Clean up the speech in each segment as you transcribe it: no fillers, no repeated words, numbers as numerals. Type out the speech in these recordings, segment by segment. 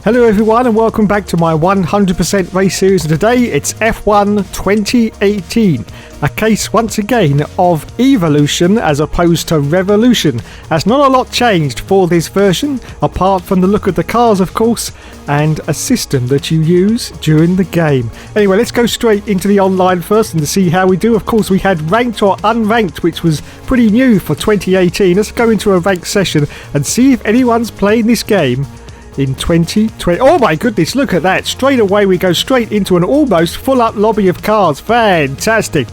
Hello everyone and welcome back to my 100% race series. Today it's F1 2018, a case once again of evolution as opposed to revolution, as not a lot changed for this version apart from the look of the cars of course and a system that you use during the game. Anyway, let's go straight into the online first and to see how we do. Of course we had ranked or unranked, which was pretty new for 2018. Let's go into a ranked session and see if anyone's playing this game in 2020. Oh my goodness, look at that. Straight away we go straight into an almost full up lobby of cars. Fantastic.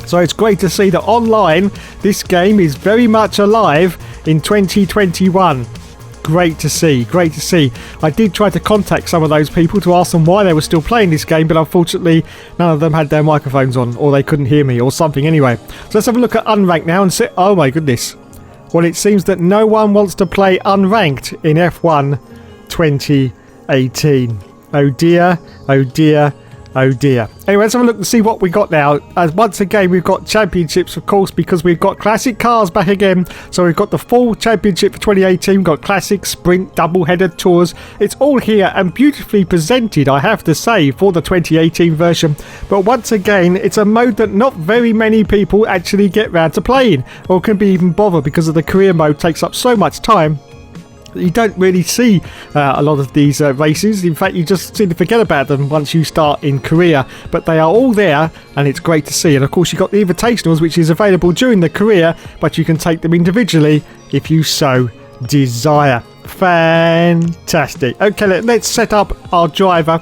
So it's great to see that online this game is very much alive in 2021. Great to see, great to see. I did try to contact some of those people to ask them why they were still playing this game, but unfortunately none of them had their microphones on, or they couldn't hear me or something. Anyway, so let's have a look at unranked now and see. Oh my goodness. Well, it seems that no one wants to play unranked in F1 2018. Oh dear, oh dear, oh dear. Anyway, let's have a look and see what we got now. As once again we've got championships, of course, because we've got classic cars back again. So we've got the full championship for 2018. We've got classic, sprint, double-header tours. It's all here and beautifully presented, I have to say, for the 2018 version. But once again, it's a mode that not very many people actually get round to playing or can be even bothered, because of the career mode takes up so much time. You don't really see a lot of these races. In fact, you just seem to forget about them once you start in career. But they are all there and it's great to see. And of course you've got the invitationals, which is available during the career, but you can take them individually if you so desire. Fantastic. Okay, let's set up our driver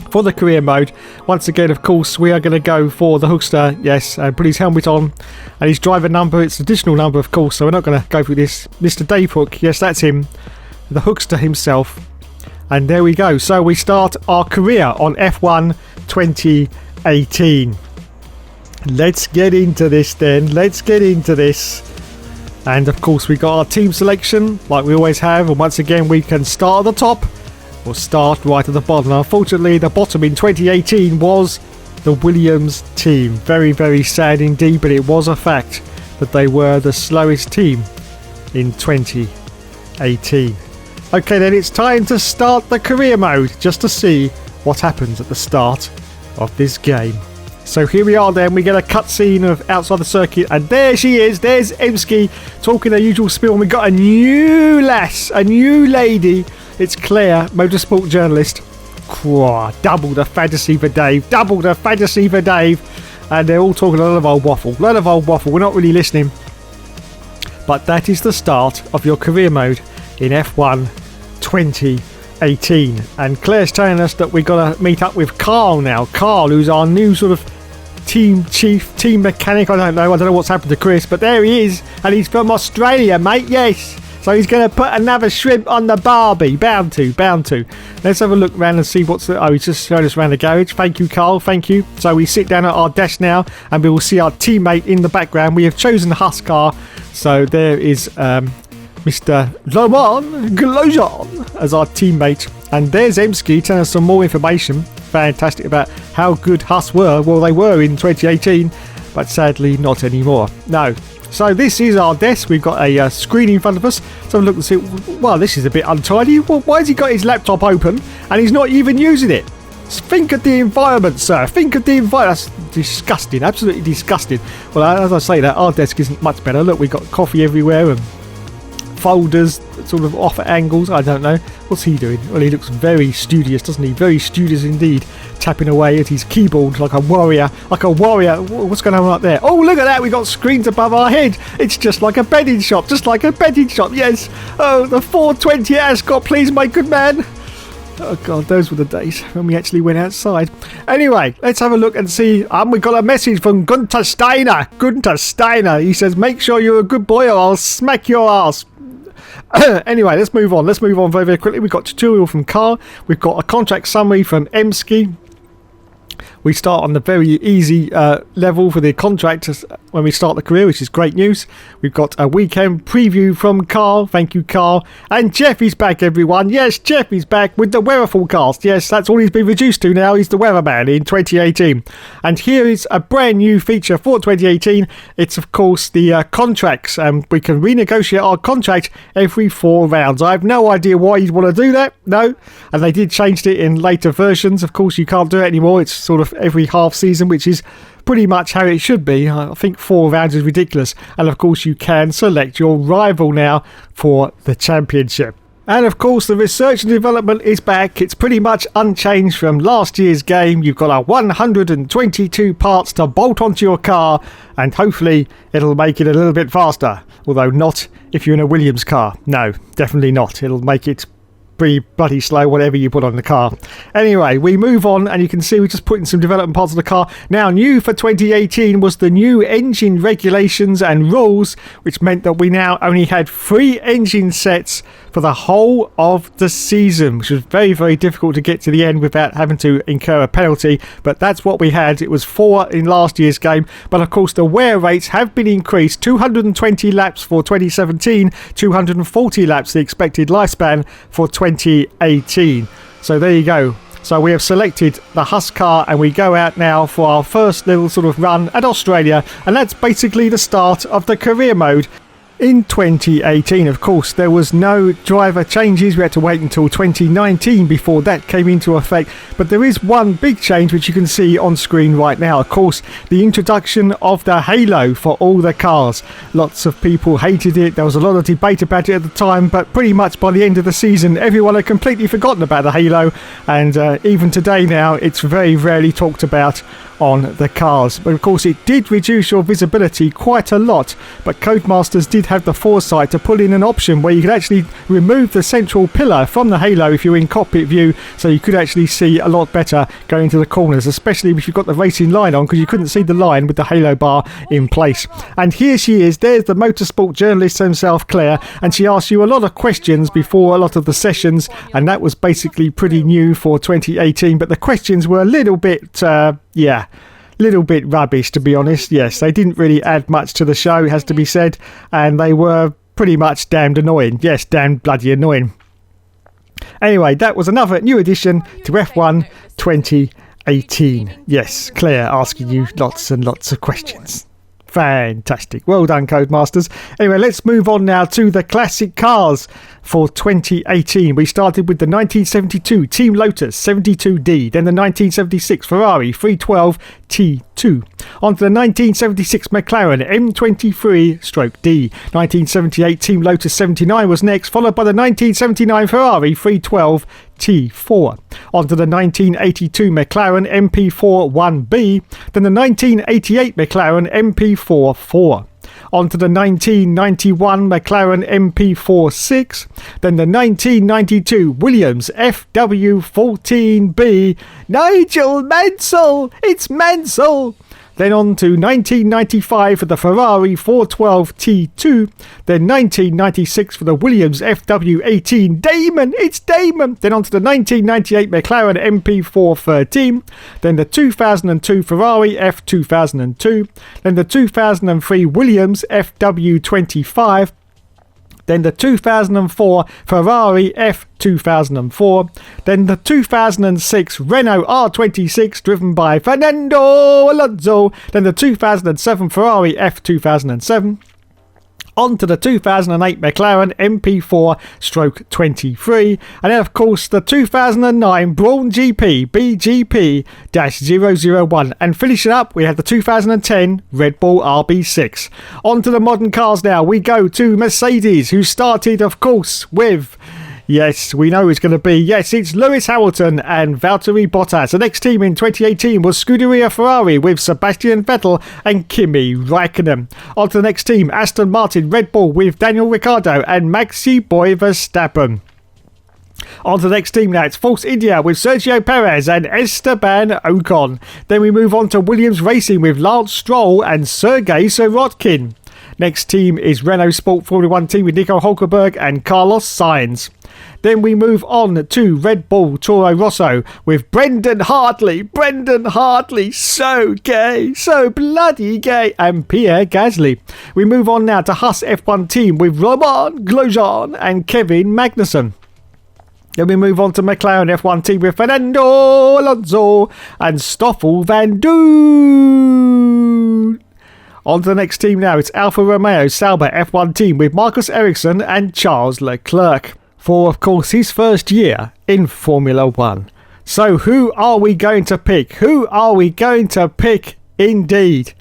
for the career mode. Once again, of course, we are going to go for the Hookster, yes, and put his helmet on and his driver number, it's additional number of course, so we're not going to go through this. Mr. Dave Hook, yes, that's him, the Hookster himself. And there we go. So we start our career on F1 2018. Let's get into this then. Let's get into this. And of course we got our team selection like we always have, and once again we can start at the top or start right at the bottom. Unfortunately, the bottom in 2018 was the Williams team. Very, very sad indeed, but it was a fact that they were the slowest team in 2018. Okay, then it's time to start the career mode just to see what happens at the start of this game. So here we are then, we get a cutscene of outside the circuit, and there she is, there's Emski talking her usual spiel, and we got a new lass, a new lady. It's Claire, motorsport journalist. Double the fantasy for Dave. Double the fantasy for Dave. And they're all talking a lot of old waffle. Lot of old waffle. We're not really listening. But that is the start of your career mode in F1 2018. And Claire's telling us that we've got to meet up with Carl now. Carl, who's our new sort of team chief, team mechanic. I don't know what's happened to Chris. But there he is. And he's from Australia, mate. Yes. So he's going to put another shrimp on the barbie. Bound to. Let's have a look around and see what's... Oh, he's just showing us around the garage. Thank you, Carl. Thank you. So we sit down at our desk now and we will see our teammate in the background. We have chosen Huskar. So there is Mr. Lamon Glojon as our teammate. And there's Emski telling us some more information. Fantastic about how good Hus were. Well, they were in 2018, but sadly not anymore. No. So this is our desk. We've got a screen in front of us. So look and see. Well, this is a bit untidy. Well, why has he got his laptop open and he's not even using it? Think of the environment, sir. Think of the environment. That's disgusting. Absolutely disgusting. Well, as I say that, our desk isn't much better. Look, we've got coffee everywhere and folders sort of off at angles. I don't know. What's he doing? Well, he looks very studious, doesn't he? Very studious indeed. Tapping away at his keyboard like a warrior. Like a warrior. What's going on up there? Oh, look at that. We've got screens above our head. It's just like a bedding shop. Just like a bedding shop. Yes. Oh, the 420 Ascot, please, my good man. Oh, God, those were the days when we actually went outside. Anyway, let's have a look and see. We got a message from Gunther Steiner. Gunther Steiner. He says, make sure you're a good boy or I'll smack your ass. Anyway, let's move on. Let's move on very, very quickly. We've got a tutorial from Carl. We've got a contract summary from Emski. We start on the very easy level for the contract when we start the career, which is great news. We've got a weekend preview from Carl. Thank you, Carl. And Jeff is back, everyone. Yes, Jeff is back with the weather forecast. Yes, that's all he's been reduced to now. He's the weatherman in 2018. And here is a brand new feature for 2018. It's, of course, the contracts. We can renegotiate our contract every 4 rounds. I have no idea why you'd want to do that. No. And they did change it in later versions. Of course, you can't do it anymore. It's sort of every half season, which is pretty much how it should be. I think 4 rounds is ridiculous. And of course you can select your rival now for the championship. And of course the research and development is back. It's pretty much unchanged from last year's game. You've got a 122 parts to bolt onto your car, and hopefully it'll make it a little bit faster. Although not if you're in a Williams car. No, definitely not. It'll make it pretty bloody slow, whatever you put on the car. Anyway, we move on, and you can see we're just putting some development parts of the car. Now, new for 2018 was the new engine regulations and rules, which meant that we now only had 3 engine sets for the whole of the season, which was very, very difficult to get to the end without having to incur a penalty. But that's what we had. It was 4 in last year's game. But of course, the wear rates have been increased. 220 laps for 2017, 240 laps the expected lifespan for 2018. So there you go. So we have selected the Husk car, and we go out now for our first little sort of run at Australia, and that's basically the start of the career mode in 2018. Of course, there was no driver changes. We had to wait until 2019 before that came into effect. But there is one big change which you can see on screen right now. Of course, the introduction of the halo for all the cars. Lots of people hated it. There was a lot of debate about it at the time, but pretty much by the end of the season, everyone had completely forgotten about the halo. And even today now, it's very rarely talked about on the cars. But of course, it did reduce your visibility quite a lot. But Codemasters did have the foresight to put in an option where you could actually remove the central pillar from the halo if you're in cockpit view, so you could actually see a lot better going into the corners, especially if you've got the racing line on, because you couldn't see the line with the halo bar in place. And here she is. There's the motorsport journalist herself, Claire, and she asks you a lot of questions before a lot of the sessions, and that was basically pretty new for 2018. But the questions were a little bit little bit rubbish, to be honest. Yes, they didn't really add much to the show, it has to be said, and they were pretty much damned annoying. Yes, damn bloody annoying. Anyway, that was another new addition to F1 2018. Yes, Claire asking you lots and lots of questions. Fantastic. Well done, Codemasters. Anyway, let's move on now to the classic cars for 2018. We started with the 1972 Team Lotus 72D, then the 1976 Ferrari 312 T2. On to the 1976 McLaren M23-D. 1978 Team Lotus 79 was next, followed by the 1979 Ferrari 312 T4. On to the 1982 McLaren MP4 1B, then the 1988 McLaren MP4 4. On to the 1991 McLaren MP4 6, then the 1992 Williams FW14B. Nigel Mansell! It's Mansell! Then on to 1995 for the Ferrari 412 T2. Then 1996 for the Williams FW18 Damon. It's Damon. Then on to the 1998 McLaren MP4 13. Then the 2002 Ferrari F2002. Then the 2003 Williams FW25. Then the 2004 Ferrari F2004, then the 2006 Renault R26 driven by Fernando Alonso, then the 2007 Ferrari F2007, on to the 2008 McLaren MP4/23, and then of course the 2009 Brawn GP BGP-001, and finishing up we have the 2010 Red Bull RB6. On to the modern cars now. We go to Mercedes, who started of course with, yes, we know it's going to be, yes, it's Lewis Hamilton and Valtteri Bottas. The next team in 2018 was Scuderia Ferrari with Sebastian Vettel and Kimi Raikkonen. On to the next team, Aston Martin Red Bull with Daniel Ricciardo and Maxi Boy Verstappen. On to the next team now, it's Force India with Sergio Perez and Esteban Ocon. Then we move on to Williams Racing with Lance Stroll and Sergei Sirotkin. Next team is Renault Sport Formula 1 team with Nico Hulkenberg and Carlos Sainz. Then we move on to Red Bull Toro Rosso with Brendan Hartley. Brendan Hartley, so gay, so bloody gay, and Pierre Gasly. We move on now to Haas F1 team with Romain Grosjean and Kevin Magnussen. Then we move on to McLaren F1 team with Fernando Alonso and Stoffel van Doorn. On to the next team now. It's Alfa Romeo Sauber F1 team with Marcus Ericsson and Charles Leclerc. For, of course, his first year in Formula 1. So who are we going to pick? Who are we going to pick indeed?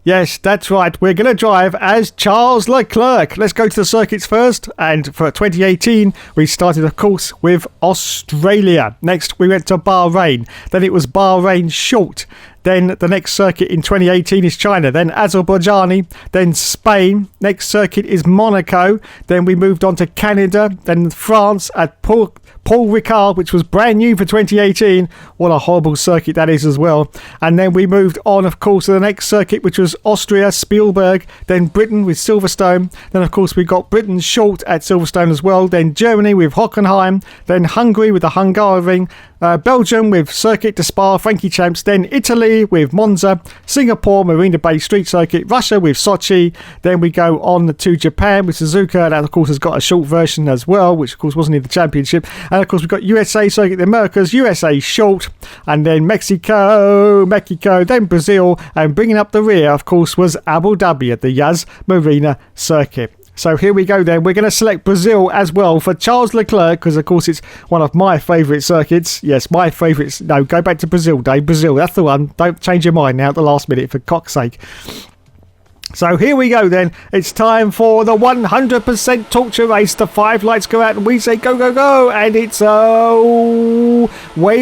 Yes, that's right. We're going to drive as Charles Leclerc. Let's go to the circuits first. And for 2018, we started, of course, with Australia. Next, we went to Bahrain. Then it was Bahrain short. Then the next circuit in 2018 is China. Then Azerbaijan. Then Spain. Next circuit is Monaco. Then we moved on to Canada. Then France at Paul Ricard, which was brand new for 2018. What a horrible circuit that is as well. And then we moved on, of course, to the next circuit, which was Austria, Spielberg. Then Britain with Silverstone. Then, of course, we got Britain short at Silverstone as well. Then Germany with Hockenheim. Then Hungary with the Hungaroring. Belgium with Circuit de Spa, Frankie Champs. Then Italy with Monza. Singapore, Marina Bay Street Circuit. Russia with Sochi. Then we go on to Japan with Suzuka. That, of course, has got a short version as well, which, of course, wasn't in the championship. And, of course, we've got USA Circuit, the Americas, USA short. And then Mexico, then Brazil. And bringing up the rear, of course, was Abu Dhabi at the Yas Marina Circuit. So here we go then. We're going to select Brazil as well for Charles Leclerc because, of course, it's one of my favourite circuits. Yes, my favourites. No, go back to Brazil, Dave. Brazil, that's the one. Don't change your mind now at the last minute, for cock's sake. So here we go then. It's time for the 100% torture race. The 5 lights go out and we say go, go, go. And it's away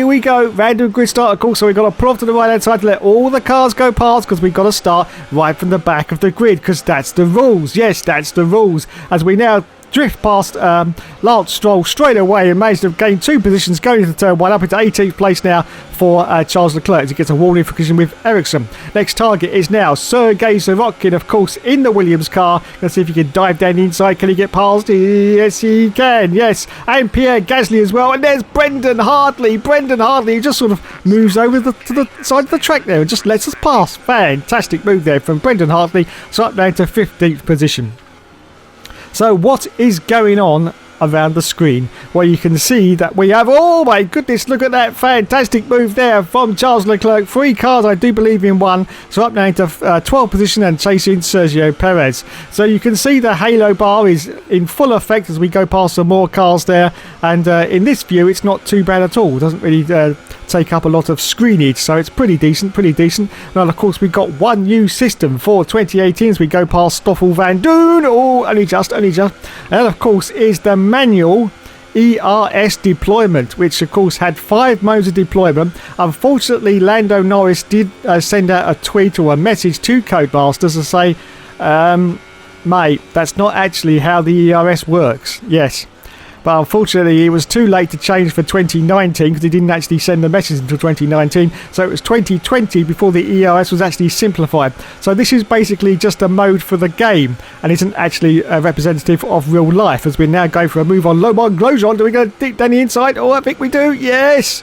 we go. Random grid start, of course. So we've got to pull off to the right hand side to let all the cars go past because we've got to start right from the back of the grid because that's the rules. Yes, that's the rules. As we now drift past Lance Stroll straight away and managed to gain 2 positions going into turn 1 up into 18th place now for Charles Leclerc as he gets a warning for collision with Ericsson. Next target is now Sergei Sorokin, of course, in the Williams car. Let's see if he can dive down the inside. Can he get past? Yes, he can. Yes. And Pierre Gasly as well. And there's Brendan Hartley. Brendan Hartley, he just sort of moves over to the side of the track there and just lets us pass. Fantastic move there from Brendan Hartley. So up down to 15th position. So what is going on around the screen? Well, you can see that we have, oh my goodness, look at that fantastic move there from Charles Leclerc. 3 cars, I do believe, in one. So up now into 12th position and chasing Sergio Perez. So you can see the halo bar is in full effect as we go past some more cars there. And in this view, it's not too bad at all. It doesn't really take up a lot of screenage, so it's pretty decent. Now, of course, we've got one new system for 2018 as we go past Stoffel van Doorn. Oh, only just. And, of course, is the manual ERS deployment, which, of course, had 5 modes of deployment. Unfortunately, Lando Norris did send out a tweet or a message to Codemasters to say, mate, that's not actually how the ERS works. Yes. But unfortunately, it was too late to change for 2019 because he didn't actually send the message until 2019. So it was 2020 before the ERS was actually simplified. So this is basically just a mode for the game and isn't actually a representative of real life as we now go for a move on Romain Grosjean. Do we go deep down the inside? Oh, I think we do. Yes.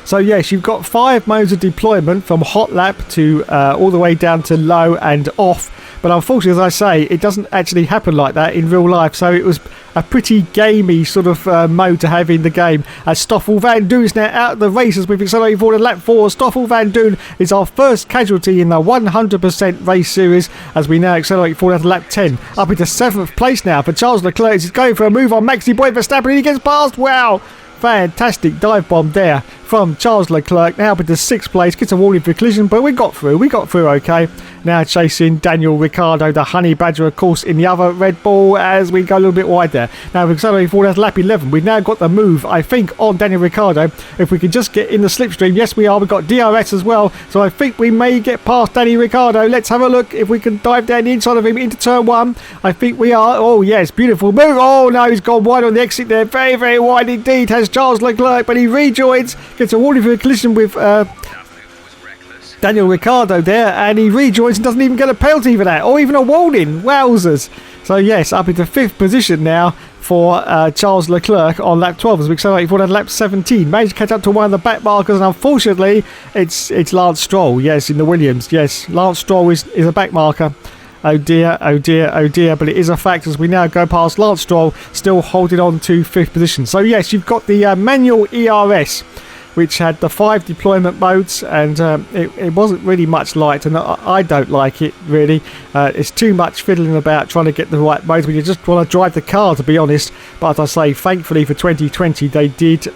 So yes, you've got 5 modes of deployment from hot lap to all the way down to low and off. But unfortunately, as I say, it doesn't actually happen like that in real life. So it was a pretty gamey sort of mode to have in the game. As Stoffel van Doorn is now out of the races with accelerating forward at lap 4. Stoffel van Doorn is our first casualty in the 100% race series as we now accelerate forward at lap 10. Up into 7th place now for Charles Leclerc. He's going for a move on Maxi Boy Verstappen and he gets past. Wow! Fantastic dive bomb there from Charles Leclerc. Now up into 6th place. Gets a warning for collision, but we got through okay. Now chasing Daniel Ricciardo, the Honey Badger, of course, in the other Red Bull as we go a little bit wide there. Now we're accelerating forward at lap 11. We've now got the move, I think, on Daniel Ricciardo. If we can just get in the slipstream. Yes, we are. We've got DRS as well. So I think we may get past Daniel Ricciardo. Let's have a look if we can dive down the inside of him into turn 1. I think we are. Oh, yes. Beautiful move. Oh, no. He's gone wide on the exit there. Very, very wide indeed has Charles Leclerc. But he rejoins. Gets a warning for a collision with Daniel Ricciardo there, and he rejoins and doesn't even get a penalty for that, or even a warning. Wowzers. So yes, up into 5th position now for Charles Leclerc on lap 12 as we accelerate forward on lap 17. Managed to catch up to one of the back markers, and unfortunately it's Lance Stroll, yes, in the Williams. Yes, Lance Stroll is a back marker. Oh dear, oh dear, oh dear, but it is a fact as we now go past Lance Stroll, still holding on to 5th position. So yes, you've got the manual ERS, which had the 5 deployment modes, and it wasn't really much liked, and I don't like it really. It's too much fiddling about trying to get the right modes when you just want to drive the car, to be honest. But as I say, thankfully for 2020 they did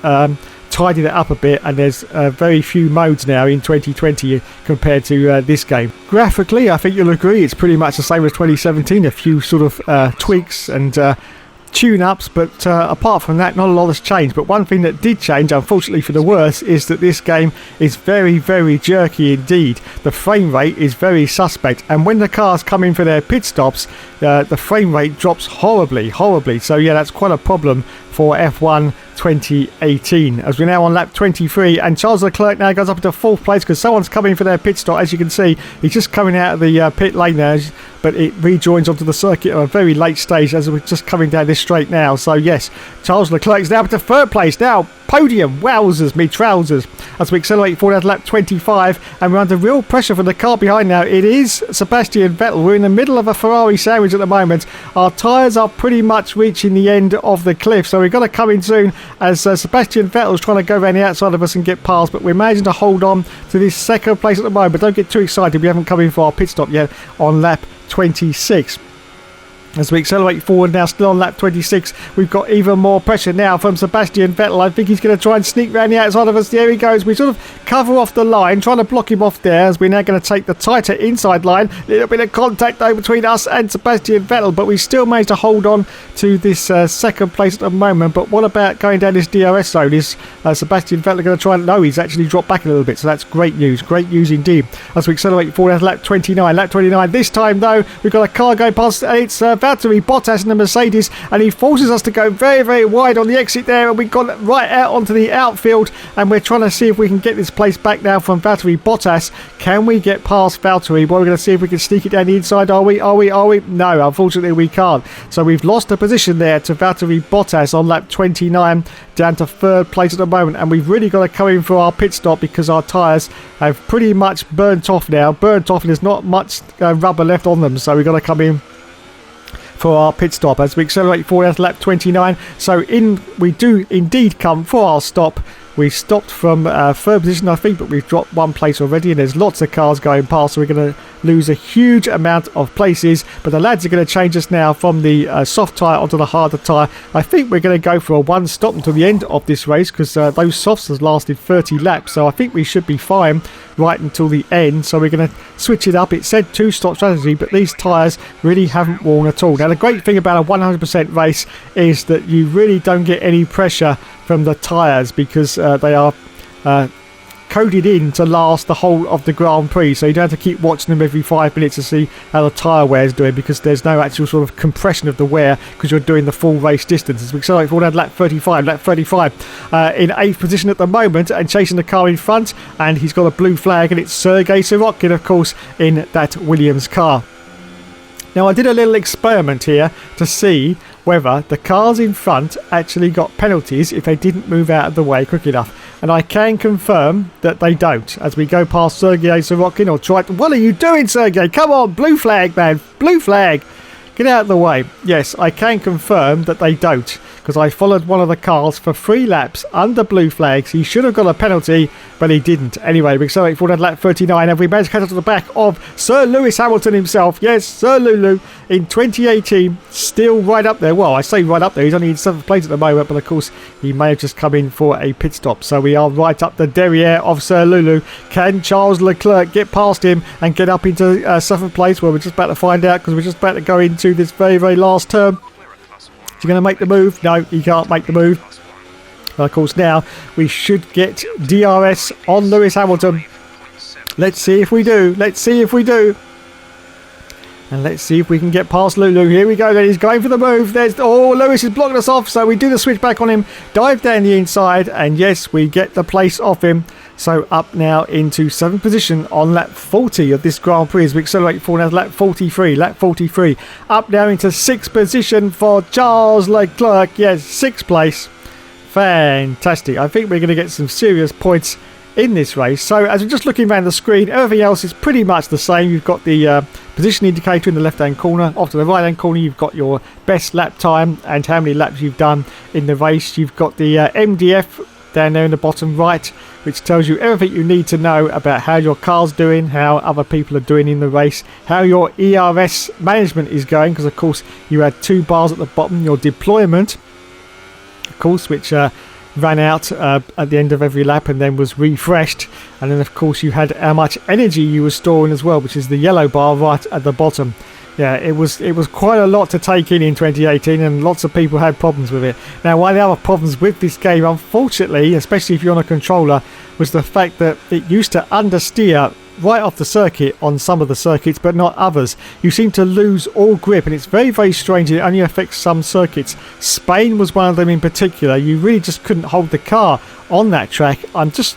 tidy that up a bit, and there's very few modes now in 2020 compared to this game. Graphically, I think you'll agree it's pretty much the same as 2017, a few sort of tweaks and tune-ups, but apart from that, not a lot has changed. But one thing that did change, unfortunately for the worse, is that this game is very, very jerky indeed. The frame rate is very suspect, and when the cars come in for their pit stops, the frame rate drops horribly. So yeah, that's quite a problem for F1 2018, as we're now on lap 23, and Charles Leclerc now goes up into 4th place because someone's coming for their pit stop. As you can see, he's just coming out of the pit lane there, but it rejoins onto the circuit at a very late stage as we're just coming down this straight now. So yes, Charles Leclerc is now up to 3rd place. Now Podium, wowzers me trousers, as we accelerate forward at lap 25, and we're under real pressure from the car behind now. It is Sebastian Vettel. We're in the middle of a Ferrari sandwich at the moment. Our tyres are pretty much reaching the end of the cliff, so we've got to come in soon, as Sebastian Vettel is trying to go around the outside of us and get past, but we're managing to hold on to this 2nd place at the moment. But don't get too excited, we haven't come in for our pit stop yet on lap 26. As we accelerate forward now, still on lap 26, we've got even more pressure now from Sebastian Vettel. I think he's going to try and sneak around the outside of us. There he goes. We sort of cover off the line, trying to block him off there, as we're now going to take the tighter inside line. A little bit of contact though between us and Sebastian Vettel, but we still managed to hold on to this 2nd place at the moment. But what about going down this DRS zone? Is Sebastian Vettel going to try and... No, he's actually dropped back a little bit, so that's great news indeed. As we accelerate forward at lap 29. Lap 29 this time though, we've got a car going past, and it's Valtteri Bottas in the Mercedes, and he forces us to go very, very wide on the exit there, and we've gone right out onto the outfield, and we're trying to see if we can get this place back now from Valtteri Bottas. Can we get past Valtteri? Well, we're going to see if we can sneak it down the inside. Are we? No, unfortunately we can't. So we've lost a position there to Valtteri Bottas on lap 29, down to 3rd place at the moment, and we've really got to come in for our pit stop because our tyres have pretty much burnt off, and there's not much rubber left on them, so we've got to come in for our pit stop as we accelerate forward at lap 29. So we do indeed come for our stop. We stopped from 3rd position, I think, but we've dropped 1 place already, and there's lots of cars going past, so we're going to lose a huge amount of places. But the lads are going to change us now from the soft tyre onto the harder tyre. I think we're going to go for a 1 stop until the end of this race, because those softs has lasted 30 laps, so I think we should be fine right until the end. So we're going to switch it up. It said 2 stop strategy, but these tyres really haven't worn at all. Now the great thing about a 100% race is that you really don't get any pressure from the tyres, because they are coded in to last the whole of the Grand Prix, so you don't have to keep watching them every 5 minutes to see how the tyre wear is doing, because there's no actual sort of compression of the wear because you're doing the full race distance. As we accelerate forward at lap 35 in 8th position at the moment and chasing the car in front, and he's got a blue flag, and it's Sergei Sorokin, of course, in that Williams car. Now I did a little experiment here to see whether the cars in front actually got penalties if they didn't move out of the way quick enough, and I can confirm that they don't. As we go past Sergei Sorokin, or try to... What are you doing, Sergei? Come on, blue flag, man, blue flag. Get out of the way. Yes, I can confirm that they don't, because I followed one of the cars for 3 laps under blue flags. He should have got a penalty, but he didn't. Anyway, we accelerate forward at lap 39, and we managed to catch up to the back of Sir Lewis Hamilton himself. Yes, Sir Lulu in 2018, still right up there. Well, I say right up there, he's only in 7th place at the moment, but of course he may have just come in for a pit stop. So we are right up the derriere of Sir Lulu. Can Charles Leclerc get past him and get up into 7th place? Well, we're just about to find out, because we're just about to go into this very, very last turn. Is he going to make the move? No, he can't make the move. Of course, now we should get DRS on Lewis Hamilton. Let's see if we do. And let's see if we can get past Lulu. Here we go then. He's going for the move. Lewis is blocking us off. So we do the switch back on him. Dive down the inside. And yes, we get the place off him. So up now into 7th position on lap 40 of this Grand Prix as we accelerate forward now to lap 43. Lap 43. Up now into 6th position for Charles Leclerc. Yes, 6th place. Fantastic. I think we're going to get some serious points in this race. So as we're just looking around the screen, everything else is pretty much the same. You've got the position indicator in the left hand corner. Off to the right hand corner you've got your best lap time and how many laps you've done in the race. You've got the MDF down there in the bottom right, which tells you everything you need to know about how your car's doing, how other people are doing in the race, how your ERS management is going, because of course you had 2 bars at the bottom. Your deployment, of course, which ran out at the end of every lap and then was refreshed, and then of course you had how much energy you were storing as well, which is the yellow bar right at the bottom. Yeah, it was quite a lot to take in 2018, and lots of people had problems with it. Now, one of the other problems with this game, unfortunately, especially if you're on a controller, was the fact that it used to understeer right off the circuit on some of the circuits, but not others. You seem to lose all grip, and it's very, very strange. It only affects some circuits. Spain was one of them in particular. You really just couldn't hold the car on that track. I'm just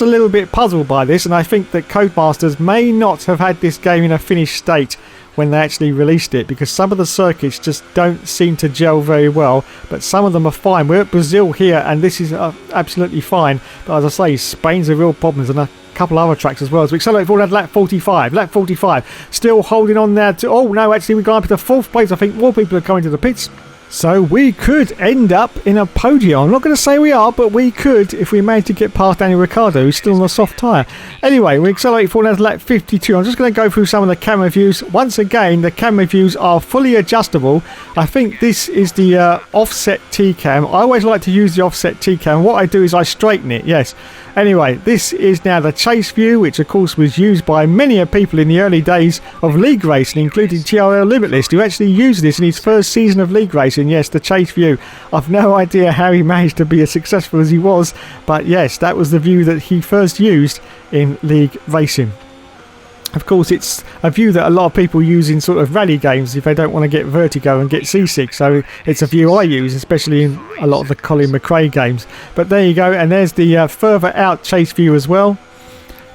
a little bit puzzled by this, and I think that Codemasters may not have had this game in a finished state when they actually released it, because some of the circuits just don't seem to gel very well, but some of them are fine. We're at Brazil here, and this is absolutely fine, but as I say, Spain's a real problem. There's a couple other tracks as well. As we accelerate forward at lap 45. Lap 45, still holding on there to... Oh no, actually we've gone up to 4th place. I think more people are coming to the pits. So we could end up in a podium. I'm not going to say we are, but we could if we manage to get past Daniel Ricciardo, who's still on a soft tyre. Anyway, we accelerate forward now to lap 52. I'm just going to go through some of the camera views. Once again, the camera views are fully adjustable. I think this is the offset T-cam. I always like to use the offset T-cam. What I do is I straighten it, yes. Anyway, this is now the chase view, which of course was used by many people in the early days of league racing, including TRL Limitless, who actually used this in his first season of league racing. Yes, the chase view. I've no idea how he managed to be as successful as he was, but yes, that was the view that he first used in league racing. Of course, it's a view that a lot of people use in sort of rally games if they don't want to get vertigo and get seasick. So it's a view I use, especially in a lot of the Colin McRae games. But there you go, and there's the further out chase view as well.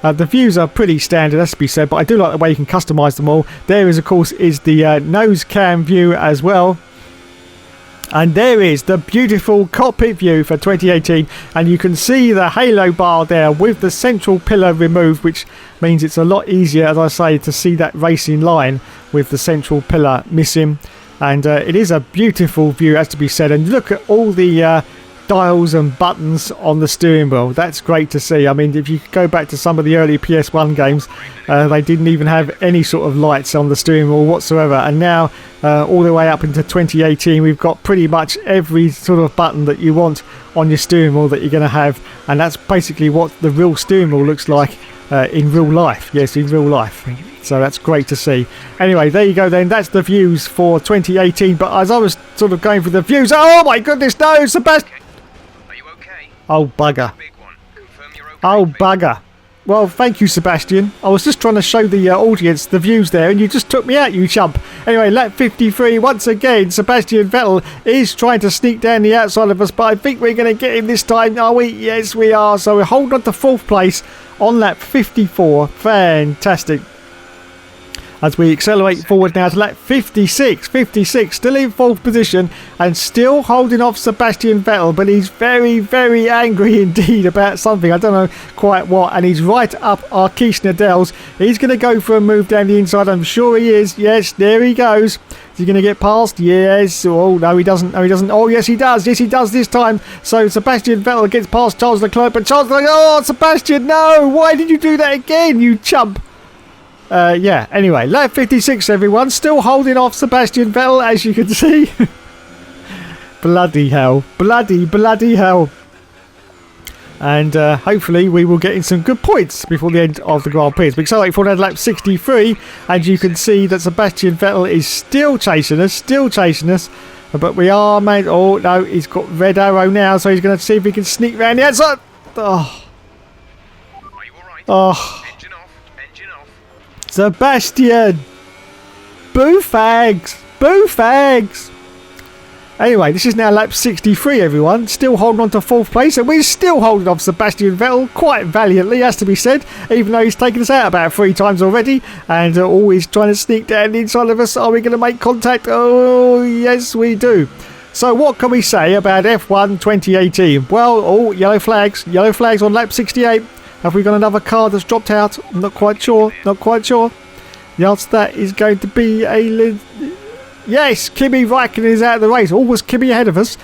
The views are pretty standard, that's to be said, but I do like the way you can customise them all. There is, of course, is the nose cam view as well. And there is the beautiful cockpit view for 2018, and you can see the halo bar there with the central pillar removed, which means it's a lot easier, as I say, to see that racing line with the central pillar missing. And it is a beautiful view, as to be said. And look at all the dials and buttons on the steering wheel. That's great to see. I mean, if you go back to some of the early PS1 games, they didn't even have any sort of lights on the steering wheel whatsoever, and now all the way up into 2018 we've got pretty much every sort of button that you want on your steering wheel that you're going to have, and that's basically what the real steering wheel looks like in real life. Yes, in real life. So that's great to see. Anyway, there you go then. That's the views for 2018. But as I was sort of going through the views, oh my goodness, no, Sebastian. Oh, bugger. Oh, bugger. Well, thank you, Sebastian. I was just trying to show the audience the views there, and you just took me out, you chump. Anyway, lap 53, once again, Sebastian Vettel is trying to sneak down the outside of us, but I think we're going to get him this time, are we? Yes, we are. So we're holding on to 4th place on lap 54. Fantastic. As we accelerate forward now to lap 56, still in 4th position and still holding off Sebastian Vettel, but he's very, very angry indeed about something. I don't know quite what, and he's right up Arkeesh Nadel's. He's going to go for a move down the inside. I'm sure he is. Yes, there he goes. Is he going to get past? Yes. Oh, no, he doesn't. No, he doesn't. Oh, yes, he does. Yes, he does this time. So Sebastian Vettel gets past Charles Leclerc, but Charles Leclerc... Oh, Sebastian, no! Why did you do that again, you chump? Yeah, anyway, lap 56, everyone. Still holding off Sebastian Vettel, as you can see. Bloody hell. Bloody hell. And hopefully we will get in some good points before the end of the Grand Prix. We accelerate forward at lap 63, and you can see that Sebastian Vettel is still chasing us. But we are made... Oh, no, he's got red arrow now, so he's going to see if he can sneak round the outside. Oh. Are you all right? Oh. Engine off. Sebastian! Boo fags! Anyway, this is now lap 63, everyone. Still holding on to 4th place, and we're still holding off Sebastian Vettel quite valiantly, has to be said, even though he's taken us out about 3 times already, and always trying to sneak down the inside of us. Are we going to make contact? Oh, yes, we do. So what can we say about F1 2018? Well, oh, yellow flags on lap 68. Have we got another car that's dropped out? I'm not quite sure. The answer to that is going to be a... Yes, Kimi Raikkonen is out of the race. Oh, was Kimi ahead of us?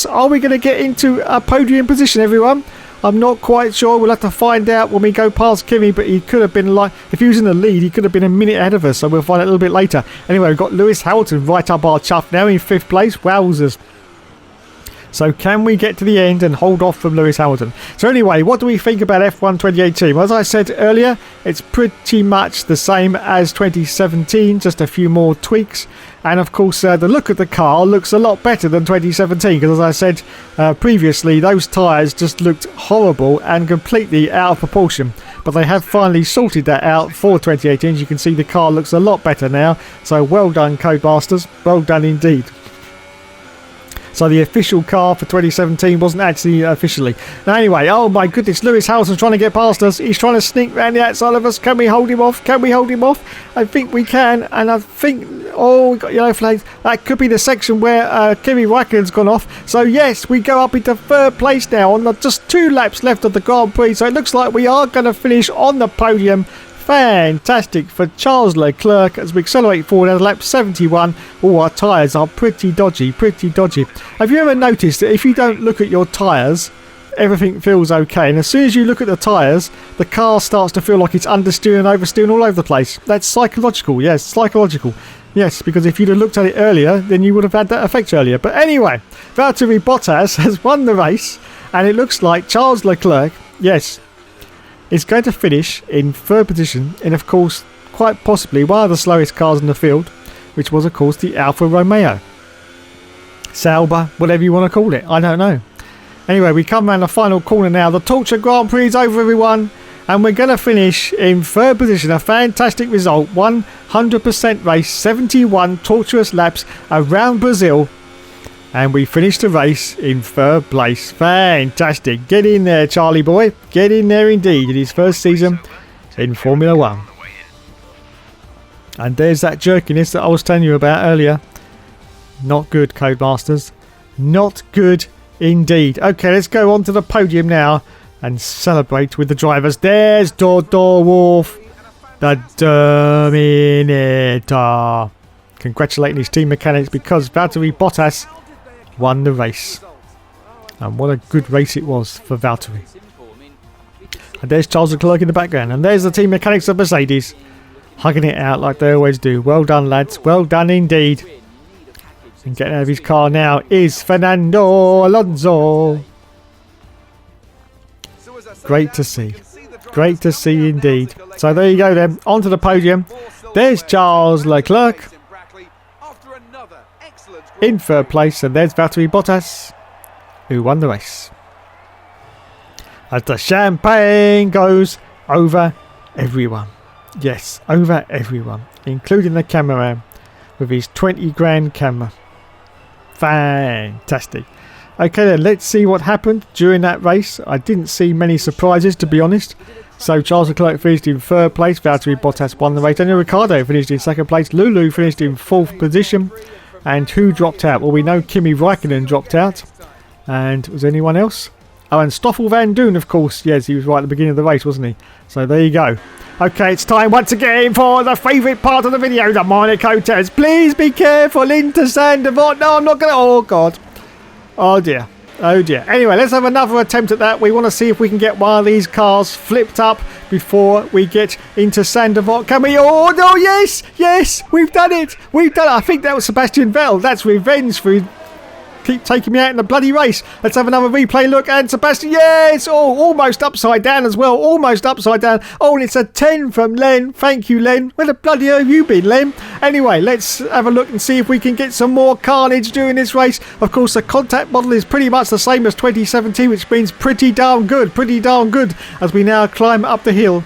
Are we going to get into a podium position, everyone? I'm not quite sure. We'll have to find out when we go past Kimi, but he could have been like... If he was in the lead, he could have been a minute ahead of us, so we'll find out a little bit later. Anyway, we've got Lewis Hamilton right up our chuff now in 5th place. Wowzers. So can we get to the end and hold off from Lewis Hamilton? So anyway, what do we think about F1 2018? Well, as I said earlier, it's pretty much the same as 2017, just a few more tweaks. And of course, the look of the car looks a lot better than 2017, because as I said previously, those tyres just looked horrible and completely out of proportion. But they have finally sorted that out for 2018. As you can see, the car looks a lot better now. So well done, Codemasters. Well done indeed. So the official car for 2017 wasn't actually officially. Now anyway, oh my goodness, Lewis Hamilton's trying to get past us. He's trying to sneak around the outside of us. Can we hold him off? I think we can. And I think, oh, we got yellow flags. That could be the section where Kimi Raikkonen's gone off. So yes, we go up into 3rd place now on just 2 laps left of the Grand Prix. So it looks like we are going to finish on the podium. Fantastic for Charles Leclerc as we accelerate forward at lap 71. Oh, our tyres are pretty dodgy. Have you ever noticed that if you don't look at your tyres, everything feels okay, and as soon as you look at the tyres, the car starts to feel like it's understeering and oversteering all over the place? That's psychological. Yes, because if you'd have looked at it earlier, then you would have had that effect earlier. But anyway, Valtteri Bottas has won the race, and it looks like Charles Leclerc, yes, is going to finish in 3rd position in, of course, quite possibly one of the slowest cars in the field, which was, of course, the Alfa Romeo. Sauber, whatever you want to call it, I don't know. Anyway, we come around the final corner now. The Torture Grand Prix is over, everyone, and we're going to finish in 3rd position. A fantastic result, 100% race, 71 torturous laps around Brazil. And we finished the race in 3rd place. Fantastic. Get in there, Charlie boy. Get in there indeed in his first season in Formula 1. And there's that jerkiness that I was telling you about earlier. Not good, Codemasters. Not good indeed. Okay, let's go on to the podium now and celebrate with the drivers. There's Toto Wolff, the Terminator. Congratulating his team mechanics because Valtteri Bottas won the race. And what a good race it was for Valtteri. And there's Charles Leclerc in the background. And there's the team mechanics of Mercedes, hugging it out like they always do. Well done, lads. Well done indeed. And getting out of his car now is Fernando Alonso. Great to see. Great to see indeed. So there you go then. Onto the podium. There's Charles Leclerc in 3rd place, and there's Valtteri Bottas, who won the race. As the champagne goes over everyone. Yes, over everyone, including the cameraman with his 20 grand camera. Fantastic. Okay then, let's see what happened during that race. I didn't see many surprises, to be honest. So Charles Leclerc finished in 3rd place, Valtteri Bottas won the race, Daniel Ricciardo finished in 2nd place, Lulu finished in 4th position. And who dropped out? Well, we know Kimi Raikkonen dropped out. And was anyone else? Oh, and Stoffel Van Doon, of course. Yes, he was right at the beginning of the race, wasn't he? So there you go. Okay, it's time once again for the favourite part of the video, the Monaco test. Please be careful into Sandevort. No, I'm not going to... Oh, God. Oh, dear. Oh, dear. Anyway, let's have another attempt at that. We want to see if we can get one of these cars flipped up before we get into Sandevort. Can we? Oh, no, yes. Yes, we've done it. I think that was Sebastian Vettel. That's revenge for keep taking me out in the bloody race. Let's have another replay look. And Sebastian, yes. Oh, almost upside down as well. Almost upside down. Oh, and it's a 10 from Len. Thank you, Len. Where the bloody hell have you been, Len? Anyway, let's have a look and see if we can get some more carnage during this race. Of course, the contact model is pretty much the same as 2017, which means pretty darn good as we now climb up the hill.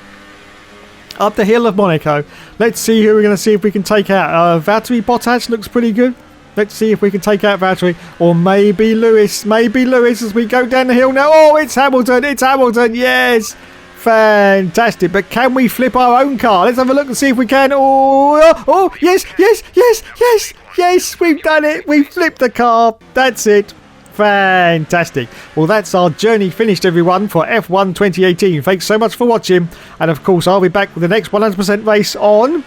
Up the hill of Monaco. Let's see who we're going to see if we can take out. Valtteri Bottas looks pretty good. Let's see if we can take out Valtteri or maybe Lewis. Maybe Lewis as we go down the hill now. Oh, it's Hamilton. It's Hamilton. Yes. Fantastic. But can we flip our own car? Let's have a look and see if we can. Oh, yes. Yes, we've done it. We've flipped the car. That's it. Fantastic. Well, that's our journey finished, everyone, for F1 2018. Thanks so much for watching. And, of course, I'll be back with the next 100% race on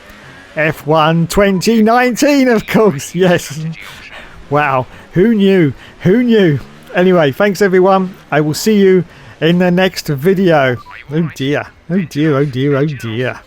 F1 2019, of course. Yes. Wow. Who knew? Who knew? Anyway, thanks, everyone. I will see you in the next video. Oh, dear. Oh, dear. Oh, dear. Oh, dear.